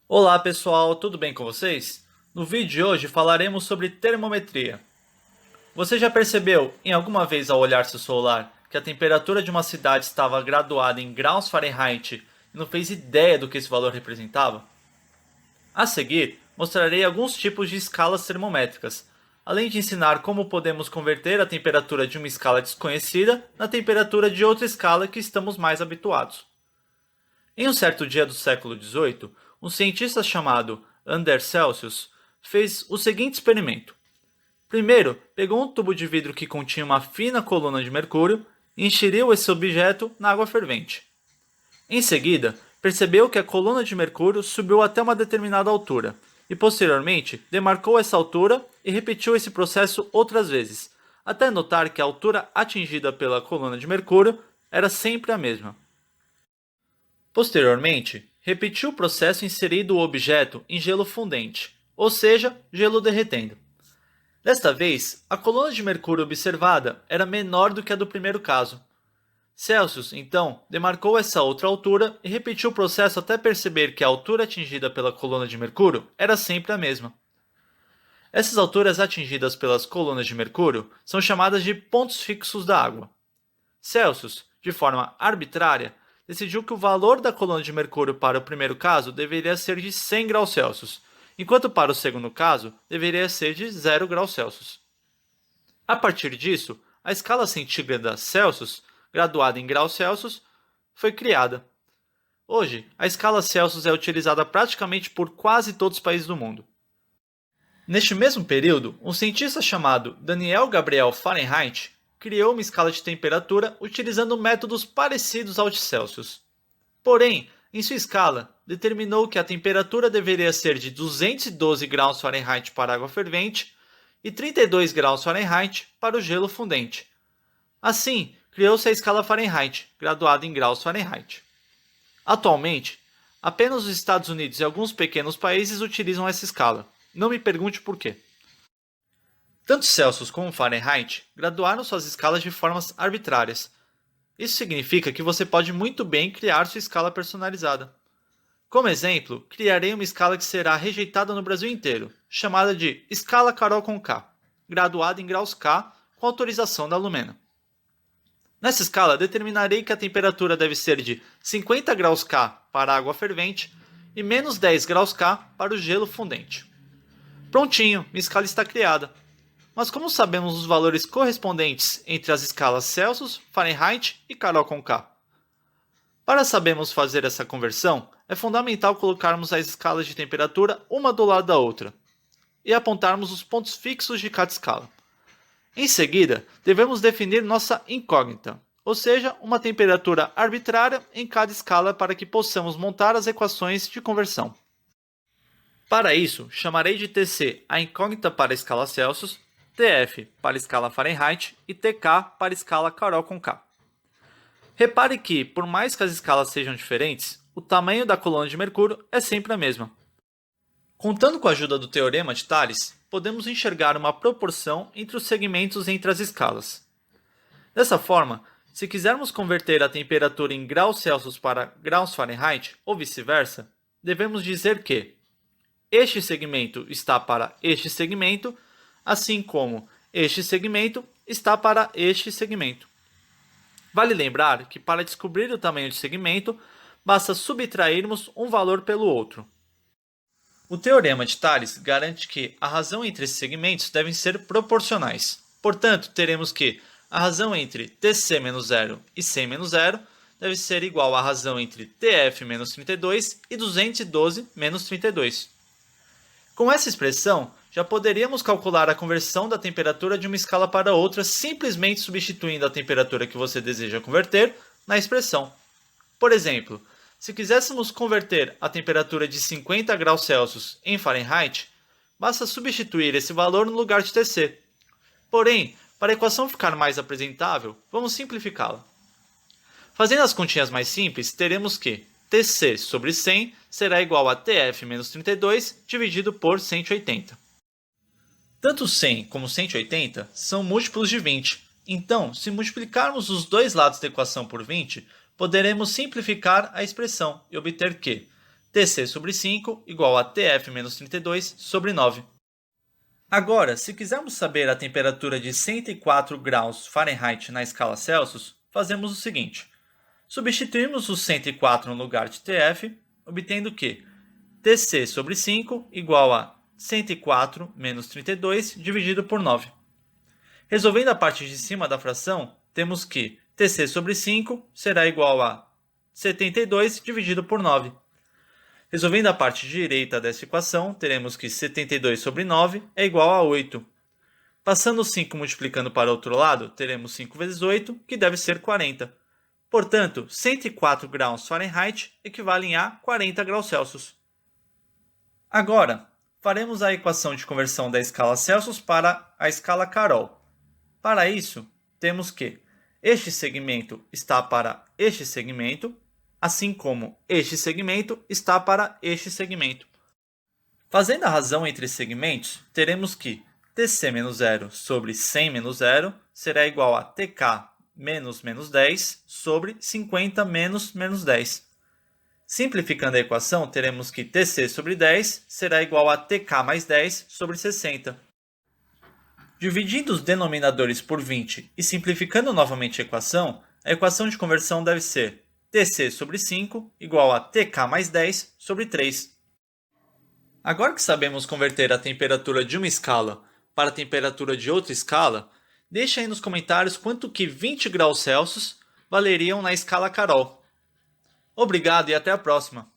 Olá pessoal, tudo bem com vocês? No vídeo de hoje falaremos sobre termometria. Você já percebeu em alguma vez ao olhar seu celular que a temperatura de uma cidade estava graduada em graus Fahrenheit e não fez ideia do que esse valor representava? A seguir, mostrarei alguns tipos de escalas termométricas, além de ensinar como podemos converter a temperatura de uma escala desconhecida na temperatura de outra escala que estamos mais habituados. Em um certo dia do século XVIII, um cientista chamado Anders Celsius fez o seguinte experimento. Primeiro, pegou um tubo de vidro que continha uma fina coluna de mercúrio e encheriu esse objeto na água fervente. Em seguida, percebeu que a coluna de mercúrio subiu até uma determinada altura e, posteriormente, demarcou essa altura e repetiu esse processo outras vezes, até notar que a altura atingida pela coluna de mercúrio era sempre a mesma. Posteriormente, repetiu o processo inserindo o objeto em gelo fundente, ou seja, gelo derretendo. Desta vez, a coluna de mercúrio observada era menor do que a do primeiro caso. Celsius, então, demarcou essa outra altura e repetiu o processo até perceber que a altura atingida pela coluna de mercúrio era sempre a mesma. Essas alturas atingidas pelas colunas de mercúrio são chamadas de pontos fixos da água. Celsius, de forma arbitrária, decidiu que o valor da coluna de mercúrio para o primeiro caso deveria ser de 100 graus Celsius, enquanto para o segundo caso deveria ser de 0 graus Celsius. A partir disso, a escala centígrada Celsius, graduada em graus Celsius, foi criada. Hoje, a escala Celsius é utilizada praticamente por quase todos os países do mundo. Neste mesmo período, um cientista chamado Daniel Gabriel Fahrenheit criou uma escala de temperatura utilizando métodos parecidos ao de Celsius. Porém, em sua escala, determinou que a temperatura deveria ser de 212 graus Fahrenheit para a água fervente e 32 graus Fahrenheit para o gelo fundente. Assim, criou-se a escala Fahrenheit, graduada em graus Fahrenheit. Atualmente, apenas os Estados Unidos e alguns pequenos países utilizam essa escala. Não me pergunte por quê. Tanto Celsius como Fahrenheit graduaram suas escalas de formas arbitrárias. Isso significa que você pode muito bem criar sua escala personalizada. Como exemplo, criarei uma escala que será rejeitada no Brasil inteiro, chamada de Escala Carol com K, graduada em graus K com autorização da Lumena. Nessa escala, determinarei que a temperatura deve ser de 50 graus K para a água fervente e menos 10 graus K para o gelo fundente. Prontinho, minha escala está criada. Mas como sabemos os valores correspondentes entre as escalas Celsius, Fahrenheit e Carol com K? Para sabermos fazer essa conversão, é fundamental colocarmos as escalas de temperatura uma do lado da outra e apontarmos os pontos fixos de cada escala. Em seguida, devemos definir nossa incógnita, ou seja, uma temperatura arbitrária em cada escala para que possamos montar as equações de conversão. Para isso, chamarei de Tc a incógnita para a escala Celsius, Tf para a escala Fahrenheit e Tk para a escala Carol com K. Repare que, por mais que as escalas sejam diferentes, o tamanho da coluna de mercúrio é sempre a mesma. Contando com a ajuda do teorema de Thales, podemos enxergar uma proporção entre os segmentos entre as escalas. Dessa forma, se quisermos converter a temperatura em graus Celsius para graus Fahrenheit ou vice-versa, devemos dizer que este segmento está para este segmento, assim como este segmento está para este segmento. Vale lembrar que para descobrir o tamanho de segmento, basta subtrairmos um valor pelo outro. O teorema de Thales garante que a razão entre esses segmentos devem ser proporcionais. Portanto, teremos que a razão entre Tc menos 0 e C menos 0 deve ser igual à razão entre Tf menos 32 e 212 menos 32. Com essa expressão, já poderíamos calcular a conversão da temperatura de uma escala para outra simplesmente substituindo a temperatura que você deseja converter na expressão. Por exemplo, se quiséssemos converter a temperatura de 50 graus Celsius em Fahrenheit, basta substituir esse valor no lugar de Tc. Porém, para a equação ficar mais apresentável, vamos simplificá-la. Fazendo as continhas mais simples, teremos que Tc sobre 100 será igual a Tf menos 32 dividido por 180. Tanto 100 como 180 são múltiplos de 20, então, se multiplicarmos os dois lados da equação por 20, poderemos simplificar a expressão e obter que Tc sobre 5 igual a Tf menos 32 sobre 9. Agora, se quisermos saber a temperatura de 104 graus Fahrenheit na escala Celsius, fazemos o seguinte. Substituímos o 104 no lugar de Tf, obtendo que Tc sobre 5 igual a 104 menos 32 dividido por 9. Resolvendo a parte de cima da fração, temos que Tc sobre 5 será igual a 72 dividido por 9. Resolvendo a parte direita dessa equação, teremos que 72 sobre 9 é igual a 8. Passando o 5 multiplicando para o outro lado, teremos 5 vezes 8, que deve ser 40. Portanto, 104 graus Fahrenheit equivalem a 40 graus Celsius. Agora, faremos a equação de conversão da escala Celsius para a escala Carol. Para isso, temos que este segmento está para este segmento, assim como este segmento está para este segmento. Fazendo a razão entre segmentos, teremos que Tc menos 0 sobre 100 menos 0 será igual a Tk menos 10 sobre 50 menos 10. Simplificando a equação, teremos que Tc sobre 10 será igual a Tk mais 10 sobre 60. Dividindo os denominadores por 20 e simplificando novamente a equação de conversão deve ser Tc sobre 5 igual a Tk mais 10 sobre 3. Agora que sabemos converter a temperatura de uma escala para a temperatura de outra escala, deixe aí nos comentários quanto que 20 graus Celsius valeriam na escala Carol. Obrigado e até a próxima!